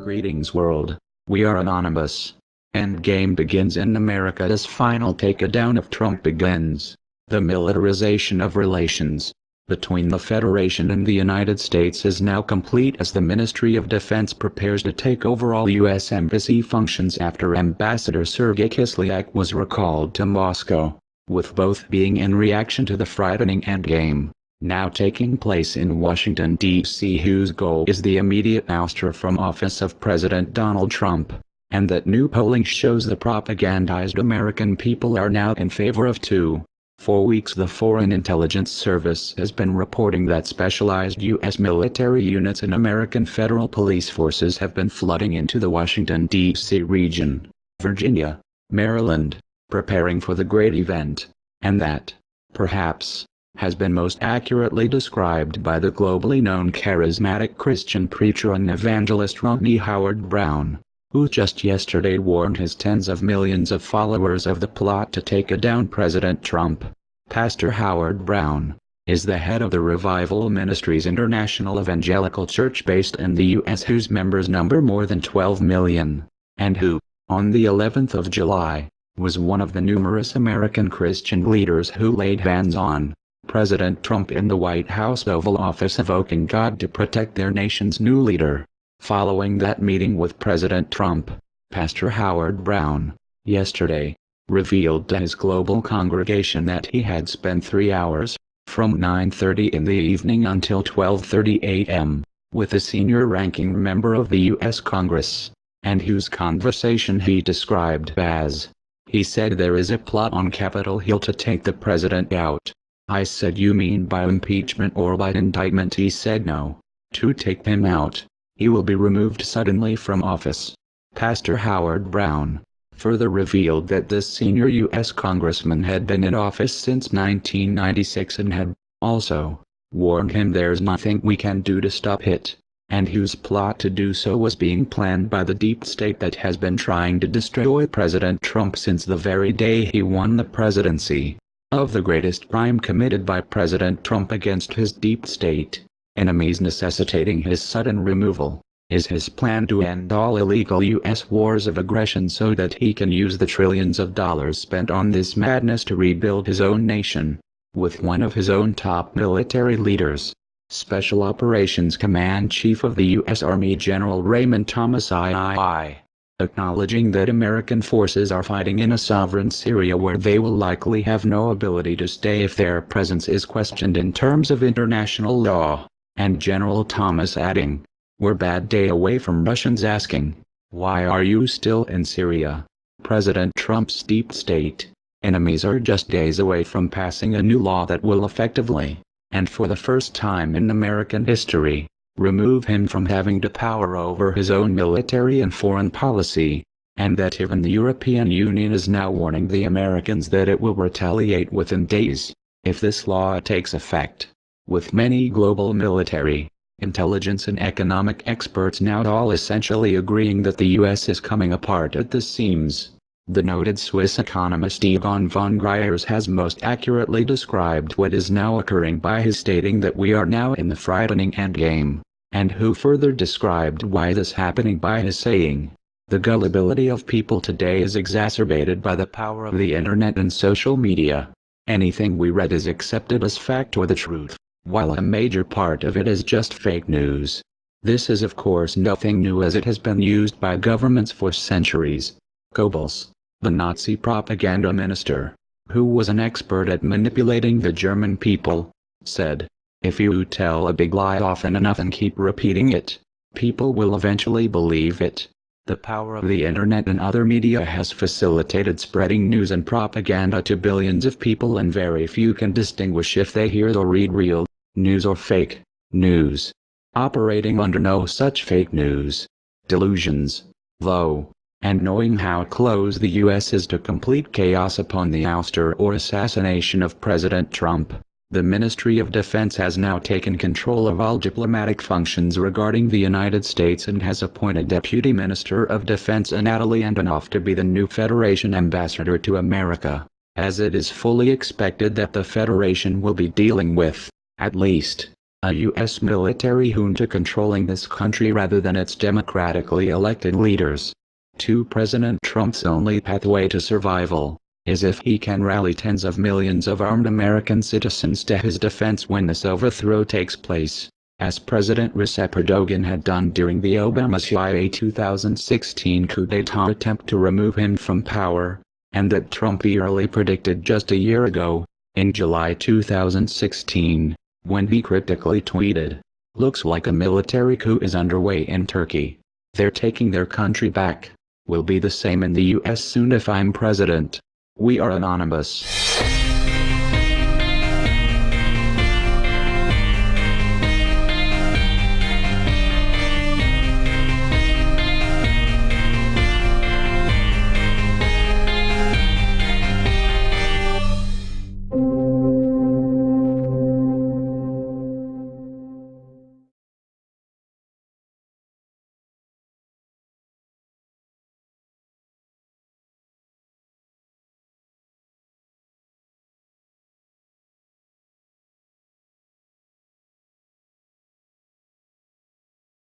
Greetings world, we are anonymous. Endgame begins in America as final takedown of Trump begins. The militarization of relations between the Federation and the United States is now complete as the Ministry of Defense prepares to take over all U.S. embassy functions after Ambassador Sergei Kislyak was recalled to Moscow, with both being in reaction to the frightening Endgame now taking place in Washington, D.C., whose goal is the immediate ouster from office of President Donald Trump, and that new polling shows the propagandized American people are now in favor of two. For weeks the Foreign Intelligence Service has been reporting that specialized U.S. military units and American federal police forces have been flooding into the Washington, D.C. region, Virginia, Maryland, preparing for the great event, and that, perhaps, has been most accurately described by the globally known charismatic Christian preacher and evangelist Rodney Howard-Browne, who just yesterday warned his tens of millions of followers of the plot to take down President Trump. Pastor Howard-Browne is the head of the Revival Ministries International Evangelical Church based in the U.S., whose members number more than 12 million, and who, on the 11th of July, was one of the numerous American Christian leaders who laid hands on President Trump in the White House Oval Office, invoking God to protect their nation's new leader. Following that meeting with President Trump, Pastor Howard-Browne, yesterday, revealed to his global congregation that he had spent 3 hours, from 9:30 in the evening until 12:30 a.m., with a senior-ranking member of the U.S. Congress, and whose conversation he described as, he said, "There is a plot on Capitol Hill to take the president out." I said, "You mean by impeachment or by indictment?" He said, "No. To take him out, he will be removed suddenly from office." Pastor Howard-Browne further revealed that this senior U.S. congressman had been in office since 1996 and had, also, warned him there's nothing we can do to stop it, and whose plot to do so was being planned by the deep state that has been trying to destroy President Trump since the very day he won the presidency. Of the greatest crime committed by President Trump against his deep state enemies necessitating his sudden removal, is his plan to end all illegal U.S. wars of aggression so that he can use the trillions of dollars spent on this madness to rebuild his own nation, with one of his own top military leaders, Special Operations Command Chief of the U.S. Army General Raymond Thomas III, acknowledging that American forces are fighting in a sovereign Syria where they will likely have no ability to stay if their presence is questioned in terms of international law, and General Thomas adding, "We're bad day away from Russians asking, 'Why are you still in Syria?'" President Trump's deep state enemies are just days away from passing a new law that will effectively, and for the first time in American history, remove him from having to power over his own military and foreign policy, and that even the European Union is now warning the Americans that it will retaliate within days, if this law takes effect, with many global military, intelligence and economic experts now all essentially agreeing that the U.S. is coming apart at the seams. The noted Swiss economist Egon von Greyerz has most accurately described what is now occurring by his stating that we are now in the frightening endgame, and who further described why this happening by his saying, "The gullibility of people today is exacerbated by the power of the internet and social media. Anything we read is accepted as fact or the truth, while a major part of it is just fake news. This is of course nothing new as it has been used by governments for centuries." Goebbels, the Nazi propaganda minister, who was an expert at manipulating the German people, said, "If you tell a big lie often enough and keep repeating it, people will eventually believe it." The power of the internet and other media has facilitated spreading news and propaganda to billions of people, and very few can distinguish if they hear or read real news or fake news. Operating under no such fake news delusions, though, and knowing how close the U.S. is to complete chaos upon the ouster or assassination of President Trump, the Ministry of Defense has now taken control of all diplomatic functions regarding the United States and has appointed Deputy Minister of Defense Natalie Antonoff to be the new Federation Ambassador to America, as it is fully expected that the Federation will be dealing with, at least, A U.S. military junta controlling this country rather than its democratically elected leaders. To President Trump's only pathway to survival is if he can rally tens of millions of armed American citizens to his defense when this overthrow takes place, as President Recep Erdogan had done during the Obama-CIA 2016 coup d'etat attempt to remove him from power, and that Trump early predicted just a year ago, in July 2016, when he critically tweeted, "Looks like a military coup is underway in Turkey. They're taking their country back. Will be the same in the US soon if I'm president. We are anonymous."